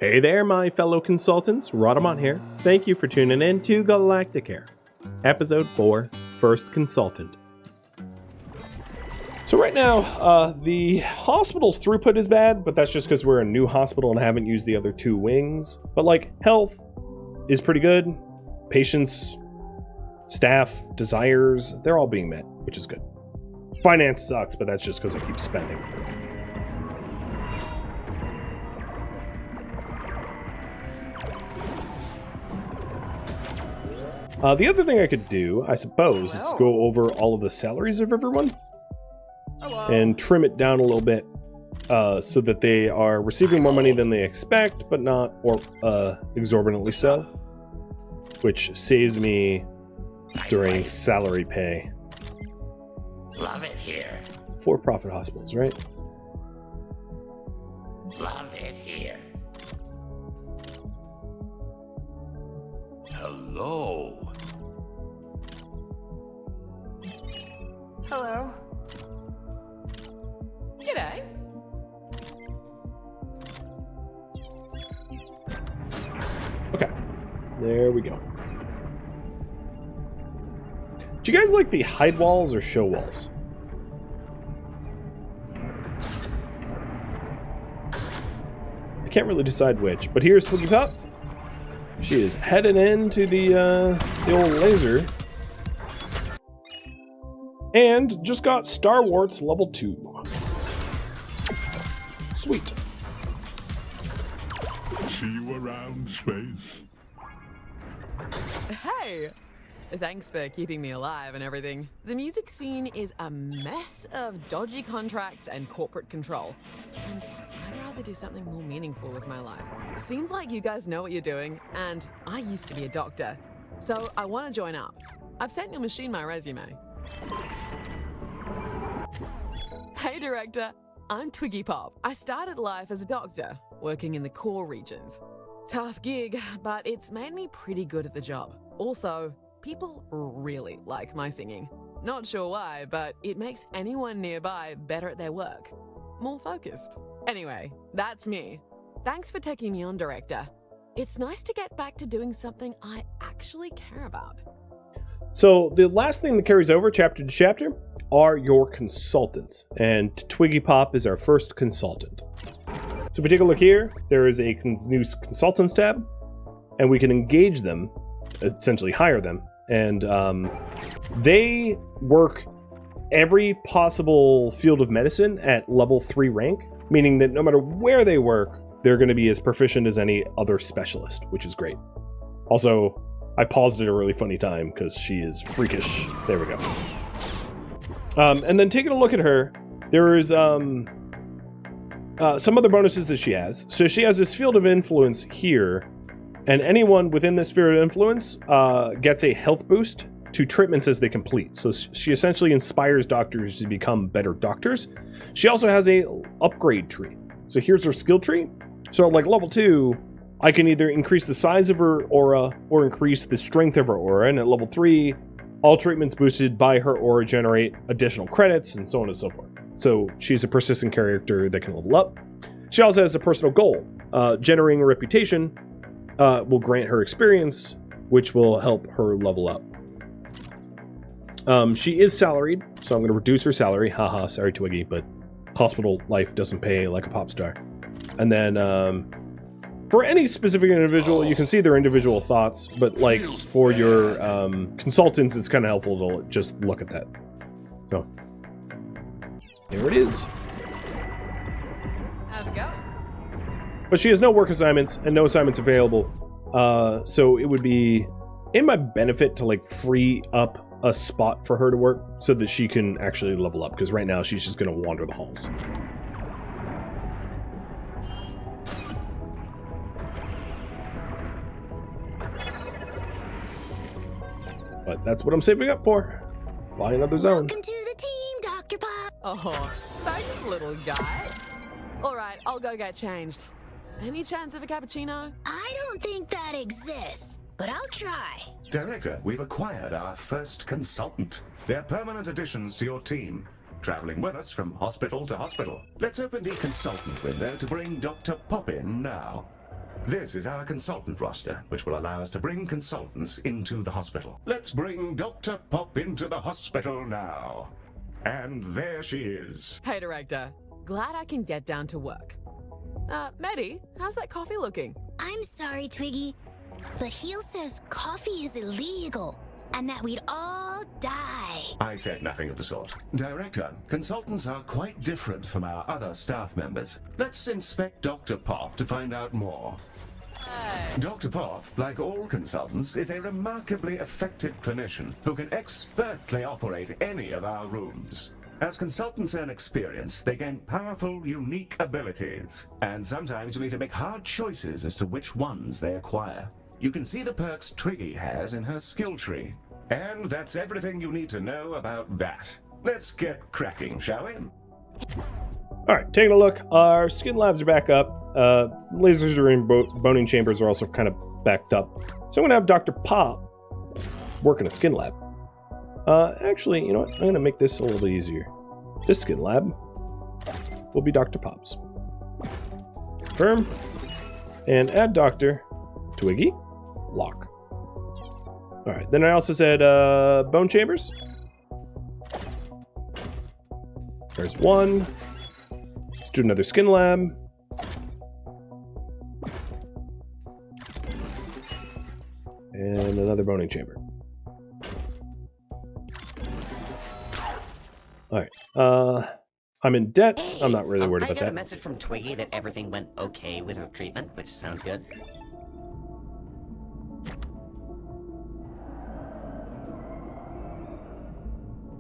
Hey there, my fellow consultants. Rhadamant here. Thank you for tuning in to Galacticare. Episode 4, First Consultant. So right now, the hospital's throughput is bad, but that's just because we're a new hospital and haven't used the other 2 wings. But like, health is pretty good. Patients, staff, desires, they're all being met, which is good. Finance sucks, but that's just because I keep spending. The other thing I could do, I suppose, is go over all of the salaries of everyone and trim it down a little bit so that they are receiving more money than they expect, but not exorbitantly so, which saves me during salary pay. Love it here. For-profit hospitals, right? Love it here. Hello. Hello. G'day. Okay. There we go. Do you guys like the hide walls or show walls? I can't really decide which, but here's Twiggy Pop. She is headed into the old laser. And just got Star Warts level 2. Sweet. See you around, Space. Hey! Thanks for keeping me alive and everything. The music scene is a mess of dodgy contracts and corporate control. And I'd rather do something more meaningful with my life. Seems like you guys know what you're doing, and I used to be a doctor. So I want to join up. I've sent your machine my resume. Hey director, I'm Twiggy Pop. I started life as a doctor, working in the core regions. Tough gig, but it's made me pretty good at the job. Also, people really like my singing. Not sure why, but it makes anyone nearby better at their work. More focused. Anyway, that's me. Thanks for taking me on, director. It's nice to get back to doing something I actually care about. So the last thing that carries over chapter to chapter are your consultants, and Twiggy Pop is our first consultant. So if we take a look here, there is a new consultants tab, and we can engage them, essentially hire them, and they work every possible field of medicine at level 3 rank, meaning that no matter where they work, they're going to be as proficient as any other specialist, which is great. Also, I paused at a really funny time because she is freakish. There we go. And then taking a look at her, there is some other bonuses that she has. So she has this field of influence here, and anyone within this sphere of influence gets a health boost to treatments as they complete. So she essentially inspires doctors to become better doctors. She also has a upgrade tree. So here's her skill tree. So at like level 2, I can either increase the size of her aura or increase the strength of her aura. And at level 3, all treatments boosted by her aura generate additional credits and so on and so forth. So she's a persistent character that can level up. She also has a personal goal. Generating a reputation will grant her experience, which will help her level up. She is salaried, so I'm going to reduce her salary. Haha, sorry Twiggy, but hospital life doesn't pay like a pop star. And then for any specific individual, you can see their individual thoughts, but like for your consultants, it's kind of helpful to just look at that. So there it is. How's it going? But she has no work assignments and no assignments available. So it would be in my benefit to like free up a spot for her to work so that she can actually level up, because right now she's just going to wander the halls. But that's what I'm saving up for. Buy another zone. Welcome to the team, Dr. Pop. Oh, thanks, little guy. All right, I'll go get changed. Any chance of a cappuccino? I don't think that exists, but I'll try. Director, we've acquired our first consultant. They're permanent additions to your team, traveling with us from hospital to hospital. Let's open the consultant window to bring Dr. Pop in now. This is our consultant roster, which will allow us to bring consultants into the hospital. Let's bring Dr. Pop into the hospital now. And there she is. Hey, Director. Glad I can get down to work. Maddie, how's that coffee looking? I'm sorry, Twiggy, but Heel says coffee is illegal and that we'd all die. I said nothing of the sort. Director, consultants are quite different from our other staff members. Let's inspect Dr. Pop to find out more. Dr. Pop, like all consultants, is a remarkably effective clinician who can expertly operate any of our rooms. As consultants earn experience, they gain powerful, unique abilities. And sometimes you need to make hard choices as to which ones they acquire. You can see the perks Twiggy has in her skill tree. And that's everything you need to know about that. Let's get cracking, shall we? Alright, taking a look. Our skin labs are back up. Lasers are in boning chambers are also kind of backed up. So I'm going to have Dr. Pop work in a skin lab. Actually, you know what? I'm going to make this a little bit easier. This skin lab will be Dr. Pop's. Confirm. And add Dr. Twiggy. Lock. Alright, then I also said bone chambers. There's one. Let's do another skin lab. And another boning chamber. Alright, I'm in debt. Hey, I'm not really worried I about got that. a message from Twiggy that everything went okay with her treatment, which sounds good.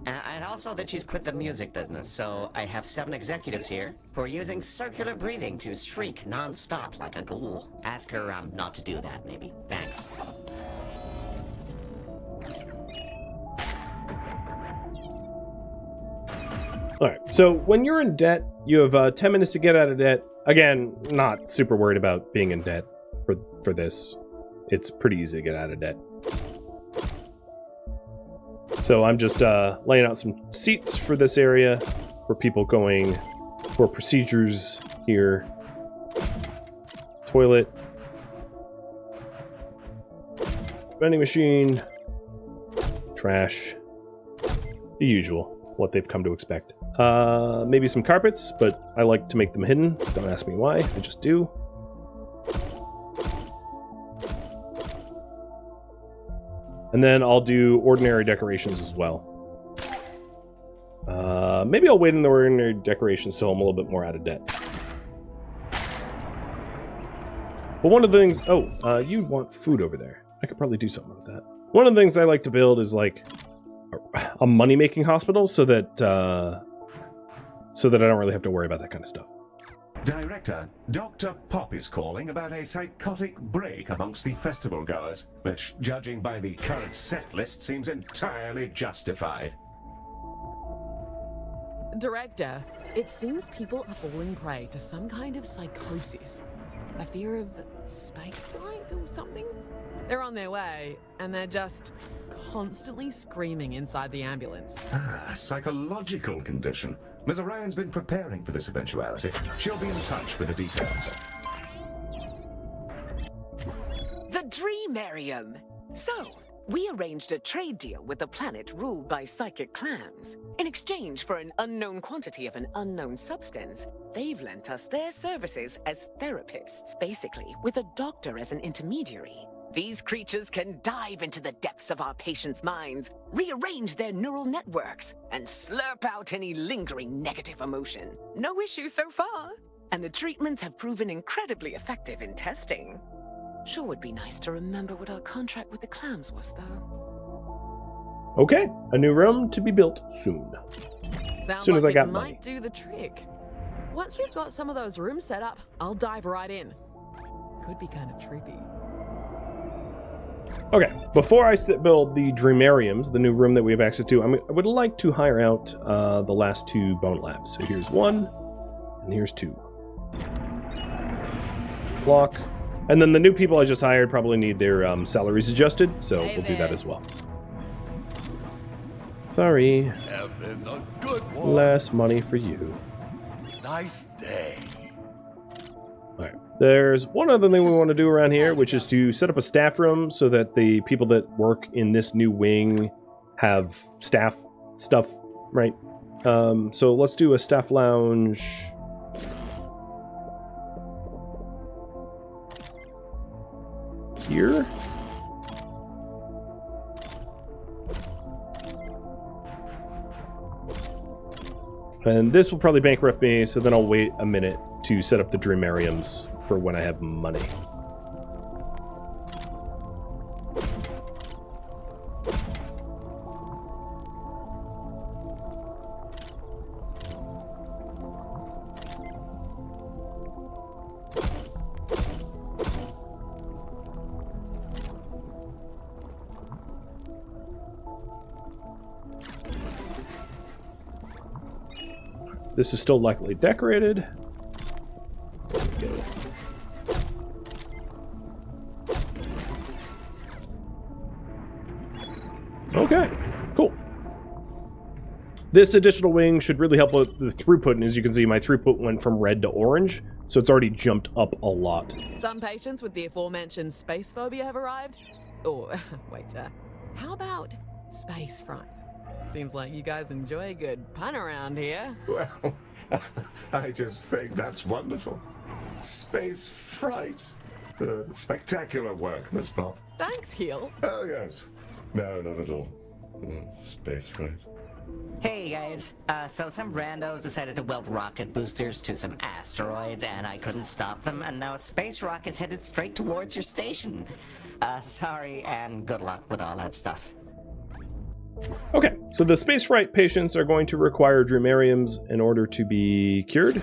And also that she's quit the music business, so I have 7 executives here who are using circular breathing to shriek non-stop like a ghoul. Ask her not to do that, maybe. Thanks. Alright, so when you're in debt, you have 10 minutes to get out of debt. Again, not super worried about being in debt for this. It's pretty easy to get out of debt. So I'm just laying out some seats for this area for people going for procedures here. Toilet. Vending machine. Trash. The usual. What they've come to expect. Maybe some carpets, but I like to make them hidden. Don't ask me why, I just do. And then I'll do ordinary decorations as well. Maybe I'll wait in the ordinary decorations till I'm a little bit more out of debt. But one of the things... Oh, you want food over there. I could probably do something with that. One of the things I like to build is like a money-making hospital so that I don't really have to worry about that kind of stuff. Director, Dr. Pop is calling about a psychotic break amongst the festival goers, which, judging by the current set list, seems entirely justified. Director, it seems people are falling prey to some kind of psychosis. A fear of spaceflight or something? They're on their way, and they're just constantly screaming inside the ambulance. Ah, psychological condition. Ms. Orion's been preparing for this eventuality. She'll be in touch with the details. The Dreamarium! So, we arranged a trade deal with a planet ruled by psychic clams. In exchange for an unknown quantity of an unknown substance, they've lent us their services as therapists, basically, with a doctor as an intermediary. These creatures can dive into the depths of our patients' minds, rearrange their neural networks, and slurp out any lingering negative emotion. No issue so far. And the treatments have proven incredibly effective in testing. Sure would be nice to remember what our contract with the clams was, though. Okay, a new room to be built soon. Sounds Soon as like I got it money. might do the trick. Once we've got some of those rooms set up, I'll dive right in. Could be kind of trippy. Okay, before I build the Dreamariums, the new room that we have access to, I would like to hire out the last 2 bone labs. So here's 1, and here's 2. Block. And then the new people I just hired probably need their salaries adjusted, so we'll do that as well. Sorry, Having a good one. less money for you. Nice day. Alright, There's one other thing we want to do around here, which is to set up a staff room so that the people that work in this new wing have staff stuff, right? So let's do a staff lounge. Here. And this will probably bankrupt me, so then I'll wait a minute to set up the Dreamariums for when I have money. This is still lightly decorated. There we go. Okay, cool. This additional wing should really help with the throughput, and as you can see, my throughput went from red to orange, so it's already jumped up a lot. Some patients with the aforementioned space phobia have arrived. Or, wait, how about space fright? Seems like you guys enjoy a good pun around here. Well, I just think that's wonderful. Space fright. Spectacular work, Miss Pop. Thanks, Heel. Oh, yes. No, not at all. Space fright. Hey guys, so some randos decided to weld rocket boosters to some asteroids and I couldn't stop them, and now a space rocket's headed straight towards your station. Sorry and good luck with all that stuff. Okay, so the space fright patients are going to require Dreamariums in order to be cured.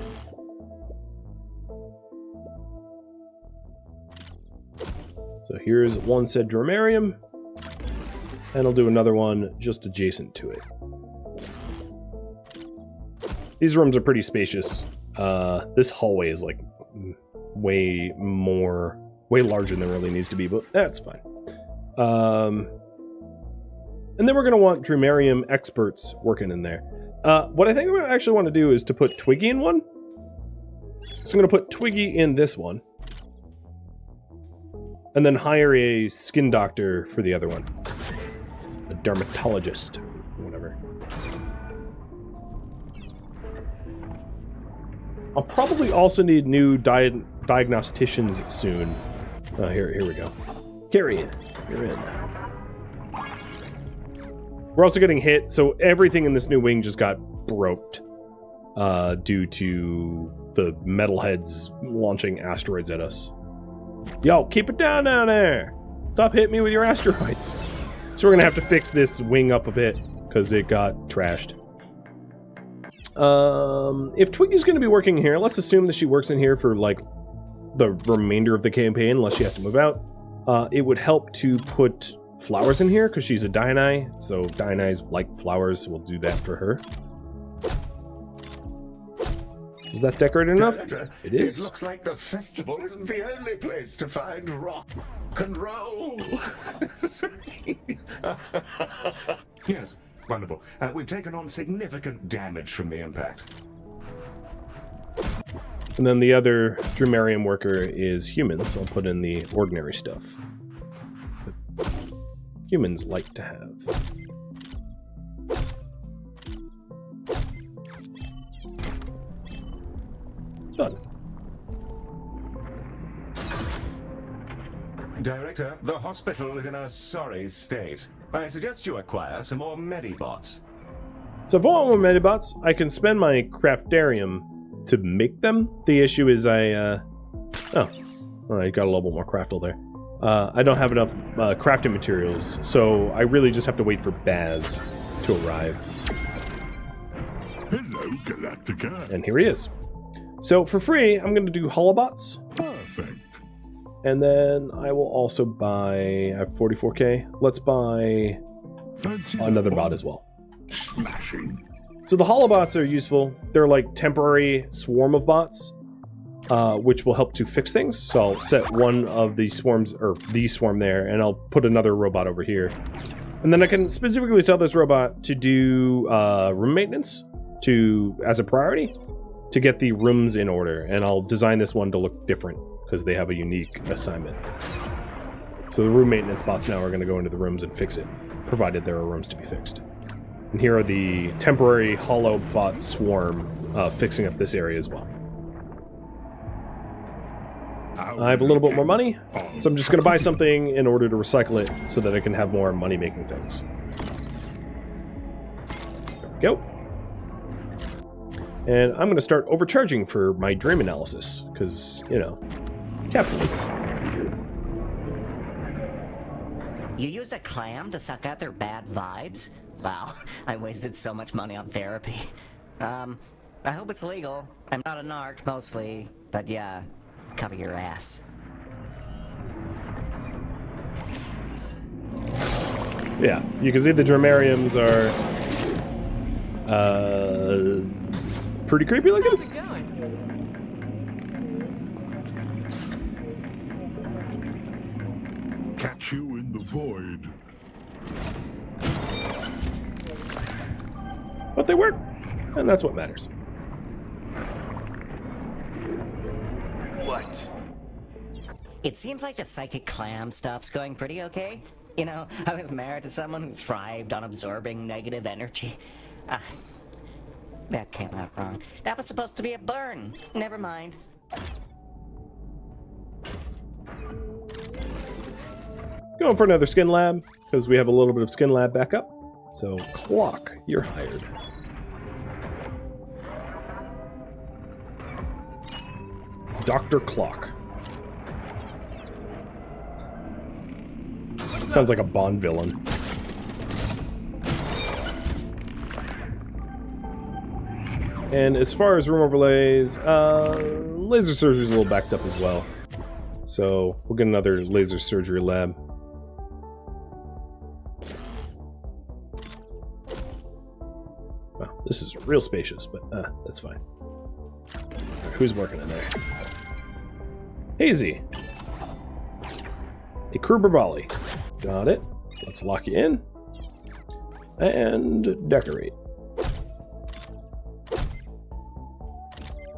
So here's one said Dreamarium, and I'll do another one just adjacent to it. These rooms are pretty spacious. This hallway is like way larger than it really needs to be, but that's fine. And then we're going to want Dreamarium experts working in there. What I think I actually want to do is to put Twiggy in one. So I'm going to put Twiggy in this one. And then hire a skin doctor for the other one. A dermatologist, whatever. I'll probably also need new diagnosticians soon. Here we go. Carrie, you're in. We're also getting hit, so everything in this new wing just got broked due to the metalheads launching asteroids at us. Yo, keep it down there! Stop hitting me with your asteroids. So we're gonna have to fix this wing up a bit, because it got trashed. If Twiggy's gonna be working here, let's assume that she works in here for, like, the remainder of the campaign, unless she has to move out. It would help to put flowers in here because she's a Diani, so Diani's like flowers, so we'll do that for her. Is that decorated enough? It is. It looks like the festival isn't the only place to find rock and roll. Yes, wonderful. We've taken on significant damage from the impact. And then the other Dreamarium worker is human, so I'll put in the ordinary stuff. Humans like to have. Done. Director, the hospital is in a sorry state. I suggest you acquire some more Medibots. So if I want more Medibots, I can spend my Craftarium to make them. The issue is I got a little bit more Craftle there. I don't have enough crafting materials, so I really just have to wait for Baz to arrive. Hello, Galacticare. And here he is. So for free, I'm going to do Holobots. Perfect. And then I will also buy... I have 44k. Let's buy another bot as well. Smashing. So the Holobots are useful. They're like temporary swarm of bots. Which will help to fix things. So I'll set one of the swarms, or the swarm there, and I'll put another robot over here. And then I can specifically tell this robot to do room maintenance as a priority to get the rooms in order. And I'll design this one to look different because they have a unique assignment. So the room maintenance bots now are going to go into the rooms and fix it, provided there are rooms to be fixed. And here are the temporary hollow bot swarm fixing up this area as well. I have a little bit more money, so I'm just going to buy something in order to recycle it so that I can have more money-making things. There we go. And I'm going to start overcharging for my dream analysis, because, you know, capitalism. You use a clam to suck out their bad vibes? Wow, I wasted so much money on therapy. I hope it's legal. I'm not a narc, mostly, but yeah, cover your ass. So yeah, you can see the Dramariums are pretty creepy looking. How's it going? Catch you in the void. But they work, and that's what matters. What? It seems like the psychic clam stuff's going pretty okay. You know, I was married to someone who thrived on absorbing negative energy. That came out wrong. That was supposed to be a burn. Never mind. Going for another skin lab, because we have a little bit of skin lab backup. So, Clock, you're hired. Dr. Clock. Sounds like a Bond villain. And as far as room overlays, laser surgery's a little backed up as well. So, we'll get another laser surgery lab. Wow, this is real spacious, but that's fine. Right, who's working in there? Hazy. A Kruber Volley. Got it. Let's lock you in. And decorate.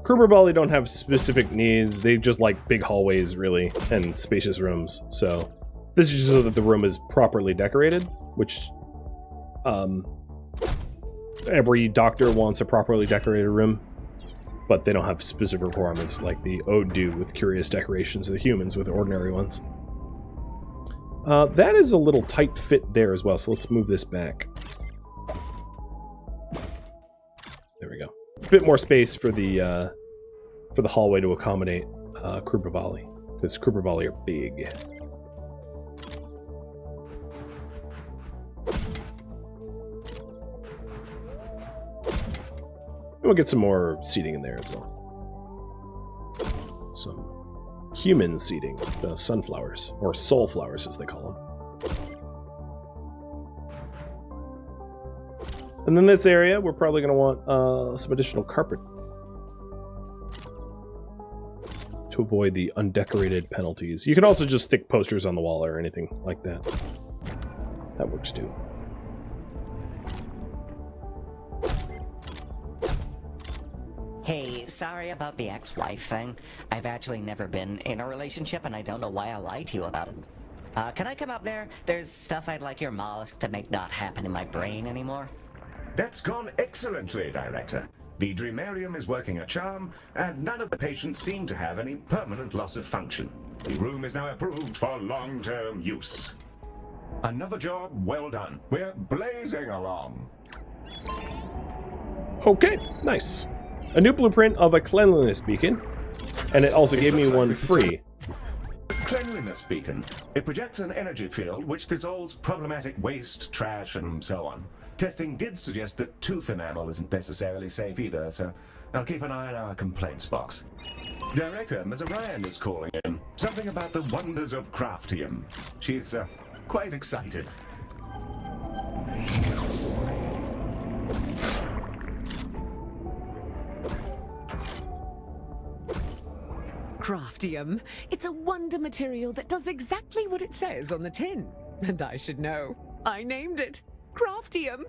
Kruber Volley don't have specific needs. They just like big hallways, really, and spacious rooms. So this is just so that the room is properly decorated, which every doctor wants a properly decorated room, but they don't have specific requirements like the Ode do with curious decorations of the humans with ordinary ones. That is a little tight fit there as well, so let's move this back. There we go. A bit more space for the hallway to accommodate Kruber Volley, because Kruber Volley are big. We'll get some more seating in there as well. Some human seating, the sunflowers, or soul flowers as they call them. And then this area, we're probably going to want some additional carpet to avoid the undecorated penalties. You can also just stick posters on the wall or anything like that. That works too. Hey, sorry about the ex-wife thing. I've actually never been in a relationship, and I don't know why I lied to you about it. Can I come up there? There's stuff I'd like your mollusk to make not happen in my brain anymore. That's gone excellently, Director. The Dreamarium is working a charm, and none of the patients seem to have any permanent loss of function. The room is now approved for long-term use. Another job well done. We're blazing along. Okay, nice. A new blueprint of a cleanliness beacon, and it also gave me one free. Cleanliness beacon. It projects an energy field which dissolves problematic waste, trash, and so on. Testing did suggest that tooth enamel isn't necessarily safe either, so I'll keep an eye on our complaints box. Director, Ms. Orion is calling in. Something about the wonders of Craftium. She's quite excited. Craftium. It's a wonder material that does exactly what it says on the tin. And I should know. I named it Craftium.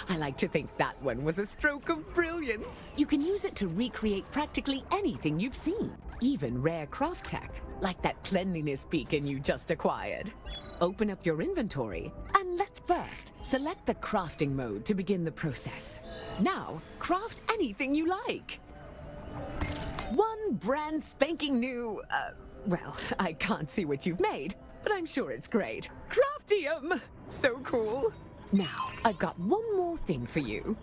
I like to think that one was a stroke of brilliance. You can use it to recreate practically anything you've seen, even rare craft tech, like that cleanliness beacon you just acquired. Open up your inventory, and let's first select the crafting mode to begin the process. Now, craft anything you like. One brand spanking new, well, I can't see what you've made, but I'm sure it's great. Craftium! So cool. Now, I've got one more thing for you.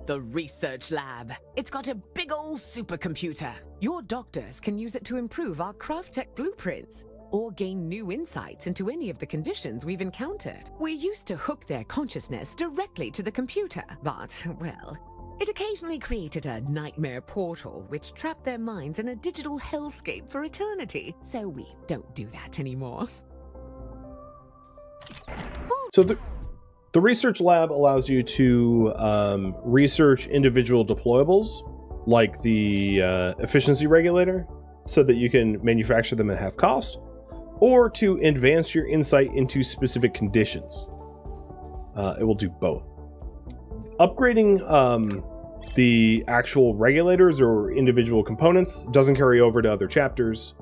The research lab. It's got a big old supercomputer. Your doctors can use it to improve our craft tech blueprints or gain new insights into any of the conditions we've encountered. We used to hook their consciousness directly to the computer, but, well, it occasionally created a nightmare portal which trapped their minds in a digital hellscape for eternity, so we don't do that anymore. So the research lab allows you to research individual deployables, like the efficiency regulator, so that you can manufacture them at half cost, or to advance your insight into specific conditions. It will do both. Upgrading the actual regulators or individual components doesn't carry over to other chapters,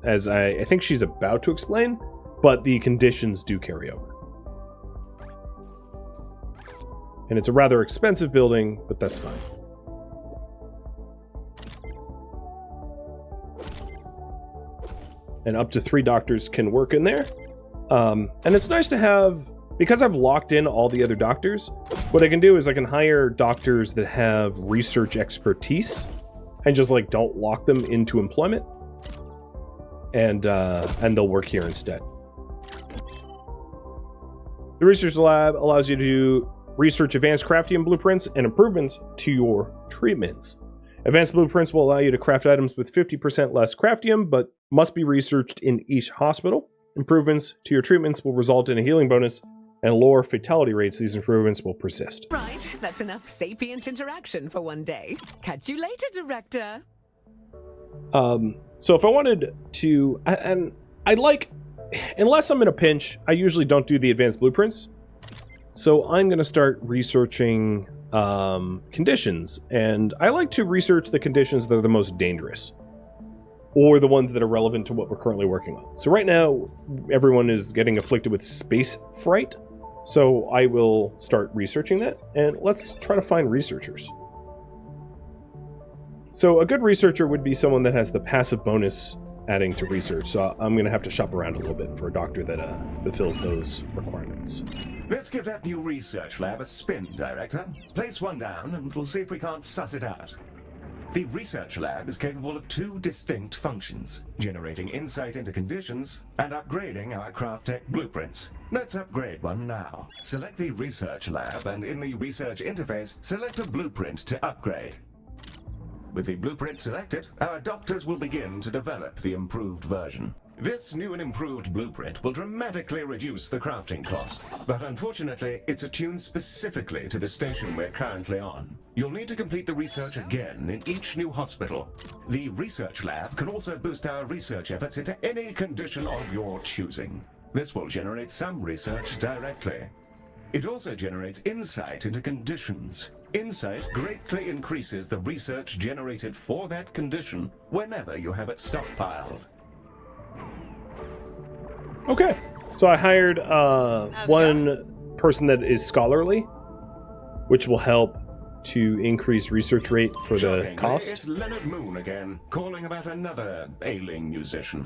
as I think she's about to explain, but the conditions do carry over. And it's a rather expensive building, but that's fine. And up to 3 doctors can work in there. And it's nice to have, because I've locked in all the other doctors, what I can do is I can hire doctors that have research expertise and just like don't lock them into employment. And they'll work here instead. The research lab allows you to research advanced crafting blueprints and improvements to your treatments. Advanced blueprints will allow you to craft items with 50% less craftium, but must be researched in each hospital. Improvements to your treatments will result in a healing bonus and lower fatality rates. These improvements will persist. Right, that's enough sapient interaction for one day. Catch you later, Director. So if I wanted to, and I like, unless I'm in a pinch, I usually don't do the advanced blueprints. So I'm going to start researching conditions, and I like to research the conditions that are the most dangerous, or the ones that are relevant to what we're currently working on. So right now, everyone is getting afflicted with space fright, so I will start researching that, and let's try to find researchers. So a good researcher would be someone that has the passive bonus adding to research, so I'm going to have to shop around a little bit for a doctor that fulfills those requirements. Let's give that new research lab a spin, Director. Place one down, and we'll see if we can't suss it out. The research lab is capable of 2 distinct functions: generating insight into conditions and upgrading our craft tech blueprints. Let's upgrade one now. Select the research lab, and in the research interface, select a blueprint to upgrade. With the blueprint selected, our doctors will begin to develop the improved version. This new and improved blueprint will dramatically reduce the crafting cost, but unfortunately, it's attuned specifically to the station we're currently on. You'll need to complete the research again in each new hospital. The research lab can also boost our research efforts into any condition of your choosing. This will generate some research directly. It also generates insight into conditions. Insight greatly increases the research generated for that condition whenever you have it stockpiled. Okay, so I hired one person that is scholarly, which will help to increase research rate for the cost. It's Leonard Moon again, calling about another ailing musician.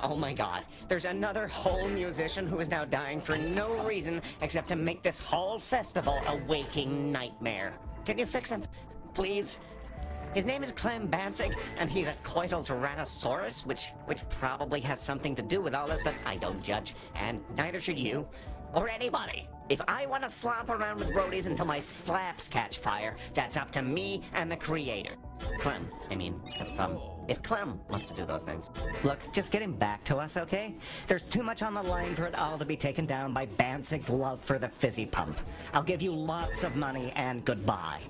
Oh my god, there's another whole musician who is now dying for no reason except to make this whole festival a waking nightmare. Can you fix him, please? His name is Clem Bansig, and he's a coital tyrannosaurus, which probably has something to do with all this, but I don't judge, and neither should you, or anybody. If I want to slop around with roadies until my flaps catch fire, that's up to me and the creator. Clem, I mean, if Clem wants to do those things. Look, just get him back to us, okay? There's too much on the line for it all to be taken down by Bansig's love for the fizzy pump. I'll give you lots of money and goodbye.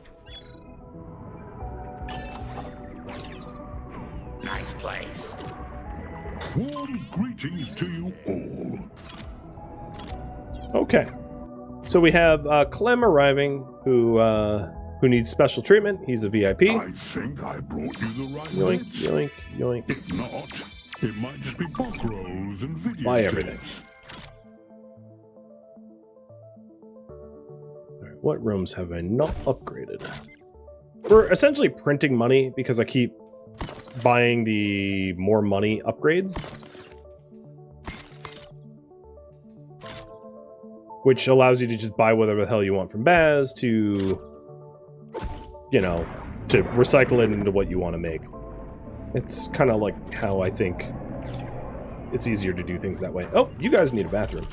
Nice place. Warm greetings to you all. Okay. So we have Clem arriving, who needs special treatment. He's a VIP. I think I brought you the right Yoink, bits. yoink, yoink. If not, it might just be book rolls and video Buy tapes. everything. Alright, what rooms have I not upgraded? We're essentially printing money because I keep buying the more money upgrades. Which allows you to just buy whatever the hell you want from Baz to, you know, to recycle it into what you want to make. It's kind of like how I think it's easier to do things that way. Oh, you guys need a bathroom.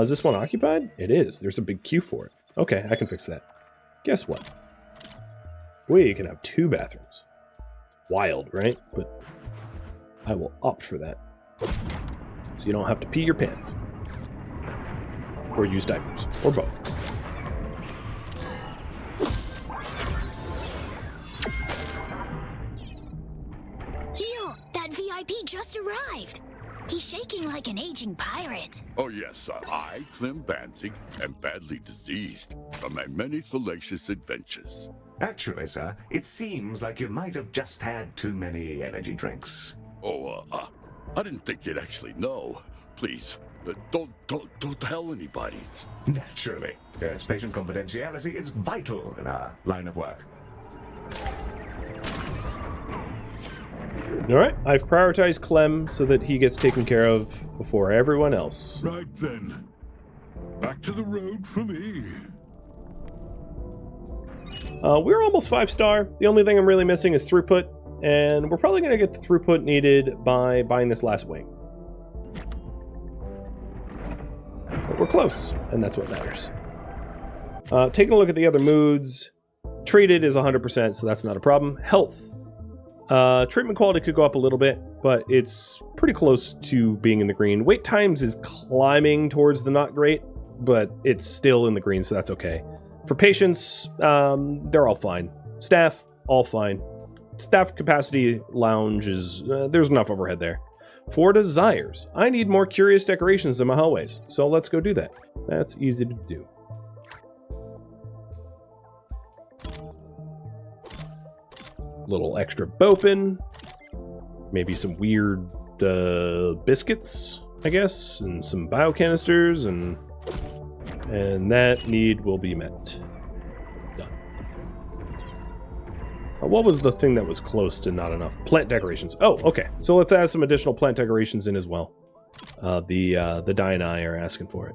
Is this one occupied? It is. There's a big queue for it. Okay, I can fix that. Guess what? We can have 2 bathrooms. Wild, right? But I will opt for that. So you don't have to pee your pants. Or use diapers. Or both. Heel, that VIP just arrived. He's shaking like an aging pirate. Oh yes, I, Clem Banzig, am badly diseased from my many salacious adventures. Actually, sir, it seems like you might have just had too many energy drinks. Oh, I didn't think you'd actually know. Please, don't tell anybody. Naturally. Yes, patient confidentiality is vital in our line of work. Alright, I've prioritized Clem so that he gets taken care of before everyone else. Right then. Back to the road for me. We're almost 5-star. The only thing I'm really missing is throughput, and we're probably going to get the throughput needed by buying this last wing. But we're close, and that's what matters. Taking a look at the other moods, treated is 100%, so that's not a problem. Health. Treatment quality could go up a little bit, but it's pretty close to being in the green. Wait times is climbing towards the not great, but it's still in the green, so that's okay. For patients, they're all fine. Staff, all fine. Staff capacity lounge is, there's enough overhead there. For desires, I need more curious decorations in my hallways, so let's go do that. That's easy to do. Little extra bopin, maybe some weird biscuits, I guess, and some biocanisters, and that need will be met. Done. What was the thing that was close to not enough? Plant decorations. Oh, okay. So let's add some additional plant decorations in as well. The Di and I are asking for it.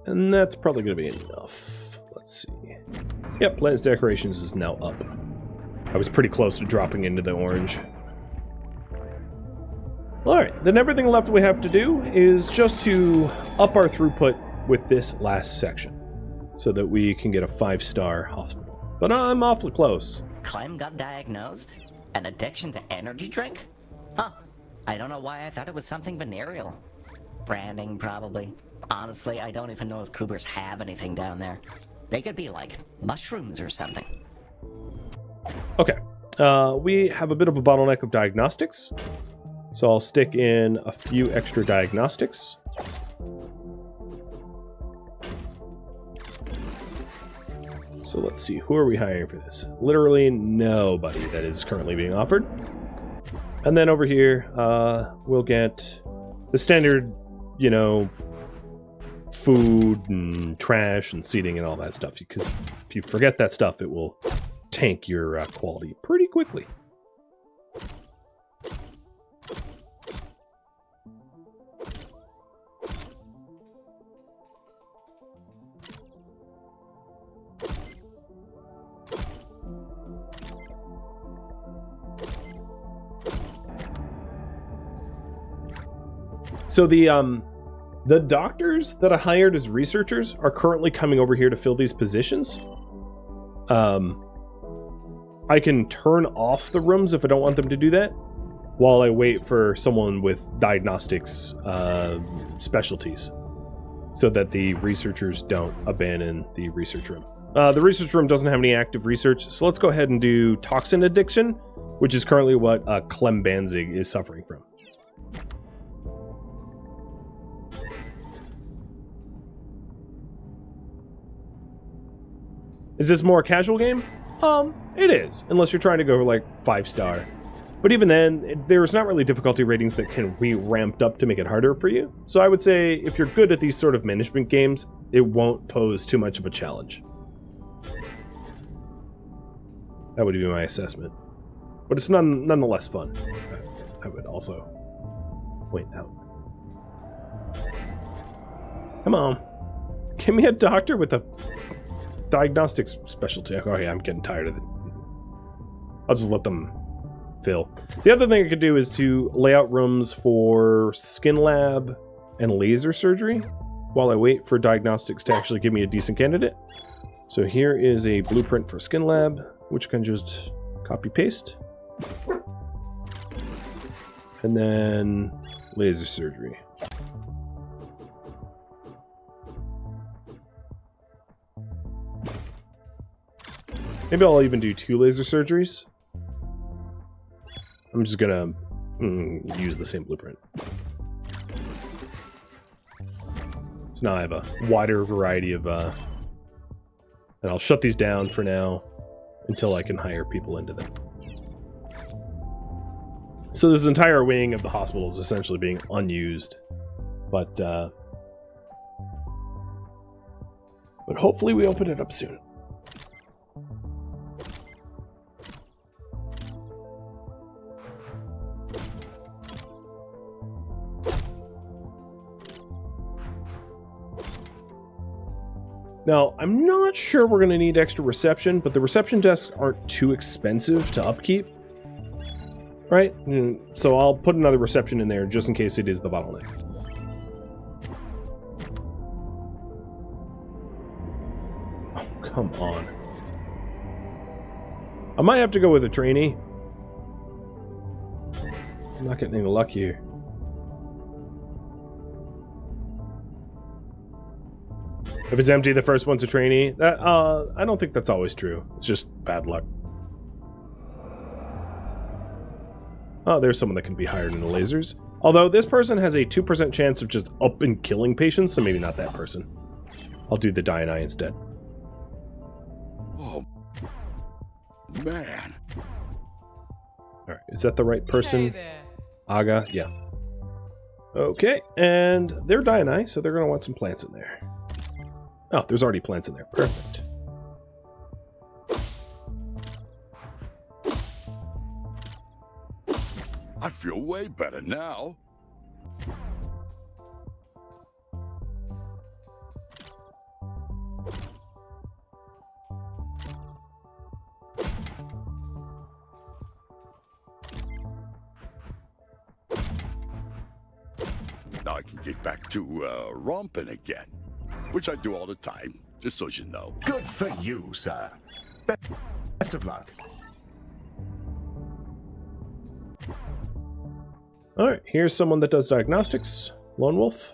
And that's probably going to be enough. Let's see. Yep, plants decorations is now up. I was pretty close to dropping into the orange. Alright, then everything left we have to do is just to up our throughput with this last section, so that we can get a 5-star hospital. But I'm awfully close. Clem got diagnosed? An addiction to energy drink? Huh. I don't know why I thought it was something venereal. Branding, probably. Honestly, I don't even know if cougars have anything down there. They could be like mushrooms or something. Okay. We have a bit of a bottleneck of diagnostics. So I'll stick in a few extra diagnostics. So let's see, who are we hiring for this? Literally nobody that is currently being offered. And then over here, we'll get the standard, you know, food and trash and seating and all that stuff. Because if you forget that stuff, it will tank your quality pretty quickly. So the doctors that I hired as researchers are currently coming over here to fill these positions. I can turn off the rooms if I don't want them to do that, while I wait for someone with diagnostics specialties, so that the researchers don't abandon the research room. The research room doesn't have any active research, so let's go ahead and do toxin addiction, which is currently what Clem Banzig is suffering from. Is this more a casual game? It is, unless you're trying to go like 5-star. But even then, there's not really difficulty ratings that can be ramped up to make it harder for you. So I would say if you're good at these sort of management games, it won't pose too much of a challenge. That would be my assessment. But it's nonetheless fun, I would also point out. Come on. Give me a doctor with a diagnostics specialty. Okay, I'm getting tired of it. I'll just let them fill. The other thing I could do is to lay out rooms for skin lab and laser surgery while I wait for diagnostics to actually give me a decent candidate. So here is a blueprint for skin lab, which I can just copy paste. And then laser surgery. Maybe I'll even do 2 laser surgeries. I'm just gonna use the same blueprint. So now I have a wider variety of, and I'll shut these down for now until I can hire people into them. So this entire wing of the hospital is essentially being unused, but hopefully we open it up soon. Now, I'm not sure we're going to need extra reception, but the reception desks aren't too expensive to upkeep. Right? So I'll put another reception in there just in case it is the bottleneck. Oh, come on. I might have to go with a trainee. I'm not getting any luck here. If it's empty, the first one's a trainee. I don't think that's always true. It's just bad luck. Oh, there's someone that can be hired in the lasers. Although this person has a 2% chance of just up and killing patients, so maybe not that person. I'll do the Diani instead. Oh, man. Alright, is that the right person? Hey there. Aga, yeah. Okay, and they're Diani, so they're going to want some plants in there. Oh, there's already plants in there. Perfect. I feel way better now. Now I can get back to romping again, which I do all the time, just so you know. Good for you, sir. Best of luck. Alright, here's someone that does diagnostics. Lone Wolf.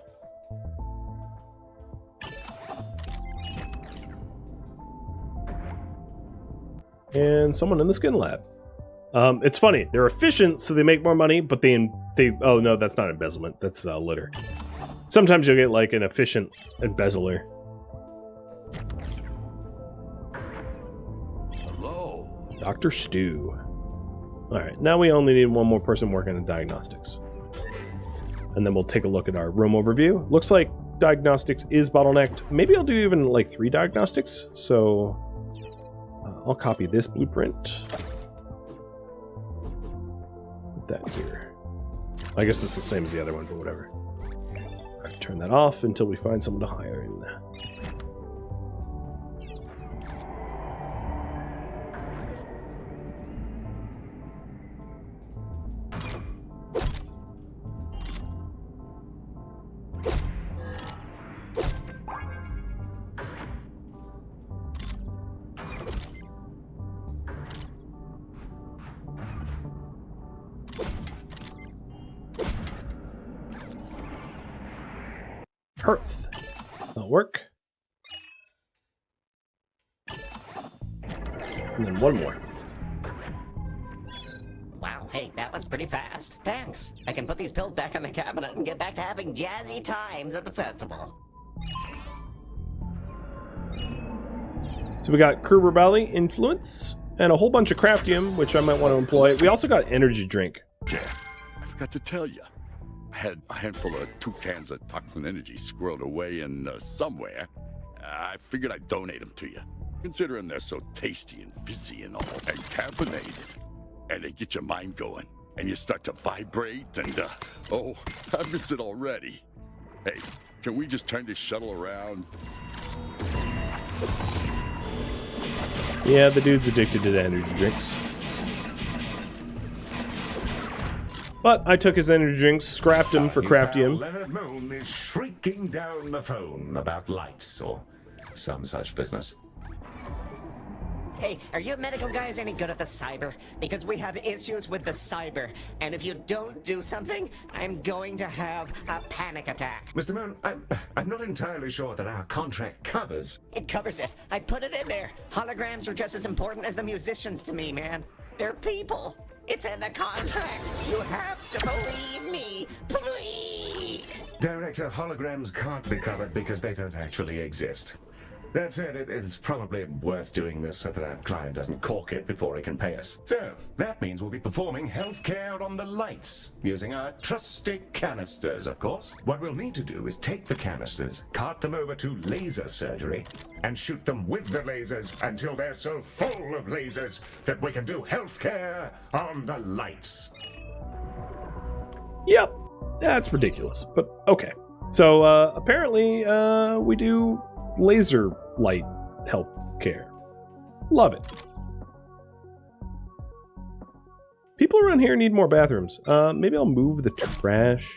And someone in the skin lab. It's funny, they're efficient, so they make more money, but they oh no, that's not embezzlement, that's litter. Sometimes you'll get like an efficient embezzler. Hello. Dr. Stu. Alright, now we only need one more person working in diagnostics. And then we'll take a look at our room overview. Looks like diagnostics is bottlenecked. Maybe I'll do even like 3 diagnostics. So I'll copy this blueprint. Put that here. I guess it's the same as the other one, but whatever. Turn that off until we find someone to hire in there. hearth. That'll work. And then one more. Wow, hey, that was pretty fast. Thanks. I can put these pills back on the cabinet and get back to having jazzy times at the festival. So we got Crew Rebelli Influence and a whole bunch of Craftium, which I might want to employ. We also got Energy Drink. Yeah, I forgot to tell you. I had a handful of 2 cans of Toxin Energy squirreled away in somewhere. I figured I'd donate them to you, considering they're so tasty and fizzy and all, and caffeinated. And they get your mind going, and you start to vibrate, and, oh, I miss it already. Hey, can we just turn this shuttle around? Yeah, the dude's addicted to the energy drinks. But I took his energy drinks, scrapped him for Craftium. Leonard Moon is shrieking down the phone about lights or some such business. Hey, are you medical guys any good at the cyber? Because we have issues with the cyber, and if you don't do something, I'm going to have a panic attack. Mr. Moon, I'm not entirely sure that our contract covers. It covers it. I put it in there. Holograms are just as important as the musicians to me, man. They're people. It's in the contract. You have to believe me, please. Director, holograms can't be covered because they don't actually exist. That said, it is probably worth doing this so that our client doesn't cork it before he can pay us. So, that means we'll be performing healthcare on the lights, using our trusty canisters, of course. What we'll need to do is take the canisters, cart them over to laser surgery, and shoot them with the lasers until they're so full of lasers that we can do healthcare on the lights. Yep, that's ridiculous, but okay. So, apparently, we do laser light health care. Love it. People around here need more bathrooms. Maybe I'll move the trash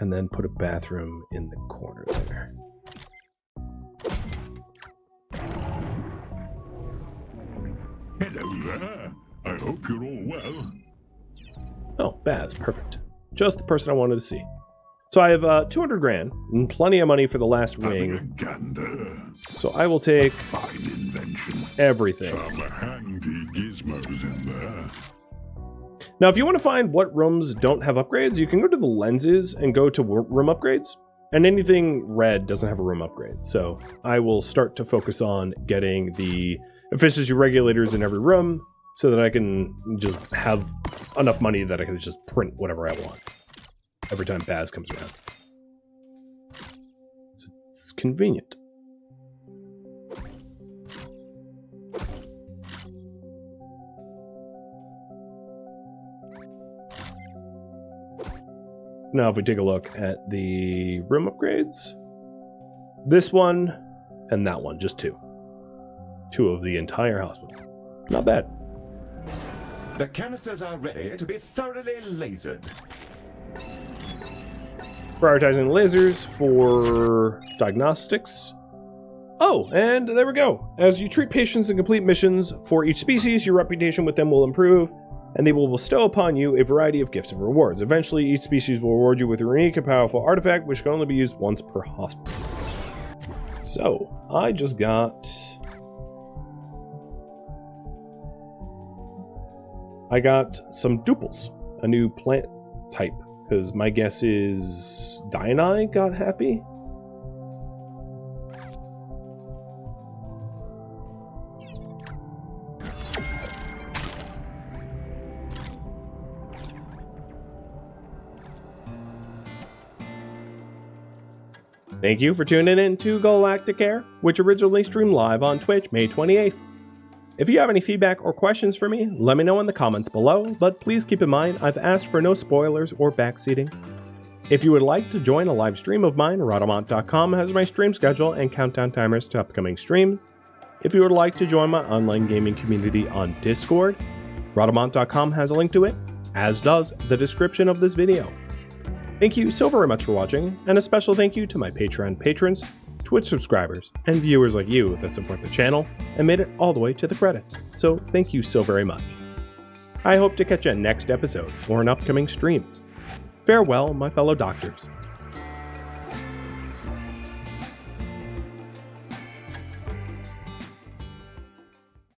and then put a bathroom in the corner there. Hello there. I hope you're all well. Oh, Baz, perfect. Just the person I wanted to see. So I have 200 grand and plenty of money for the last ring. So I will take Fine invention. everything. Some handy gizmos in there. Now, if you want to find what rooms don't have upgrades, you can go to the lenses and go to room upgrades. And anything red doesn't have a room upgrade. So I will start to focus on getting the efficiency regulators in every room so that I can just have enough money that I can just print whatever I want every time Baz comes around. It's convenient. Now, if we take a look at the room upgrades, this one and that one, just two. Two of the entire hospital. Not bad. The canisters are ready to be thoroughly lasered. Prioritizing lasers for diagnostics. Oh, and there we go. As you treat patients and complete missions for each species, your reputation with them will improve, and they will bestow upon you a variety of gifts and rewards. Eventually, each species will reward you with a unique and powerful artifact, which can only be used once per hospital. So, I just got... some duples, a new plant type. Because my guess is Diani got happy? Thank you for tuning in to Galacticare, which originally streamed live on Twitch May 28th. If you have any feedback or questions for me, let me know in the comments below, but please keep in mind I've asked for no spoilers or backseating. If you would like to join a live stream of mine, Rhadamant.com has my stream schedule and countdown timers to upcoming streams. If you would like to join my online gaming community on Discord, Rhadamant.com has a link to it, as does the description of this video. Thank you so very much for watching, and a special thank you to my Patreon patrons, Twitch subscribers, and viewers like you that support the channel and made it all the way to the credits. So thank you so very much. I hope to catch you next episode or an upcoming stream. Farewell, my fellow doctors.